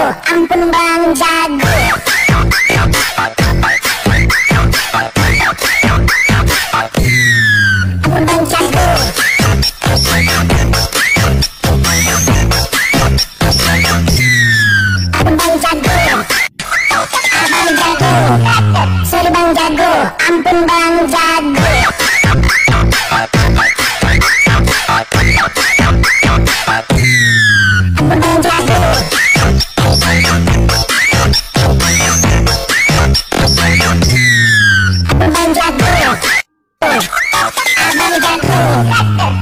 ampun bang jago. Ampun bang jago. Ampun bang jago. Abang jago. Sorry bang jago. Ampun bang jago. Ampun bang jago. Ampun bang jago. Abang jago.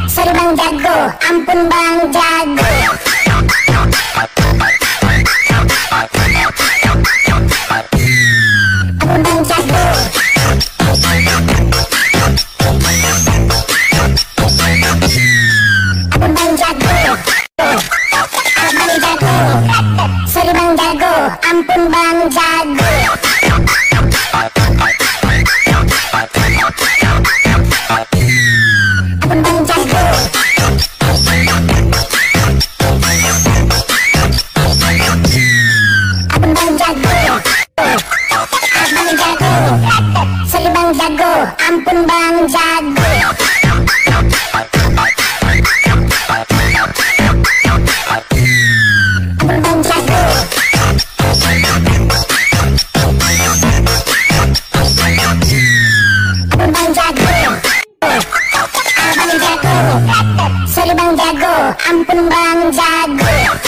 Sorry bang jago. Ampun bang jago. Ampun bang jago. Ampun bang jago. Abang jago. Sorry bang jago. Ampun bang jago. Ampun bang jago. Ampun bang jago. Abang jago. Sorry bang jago. Ampun bang jago. Ampun bang jago. Ampun bang jago. Abang jago. Sorry bang jago. Ampun bang jago.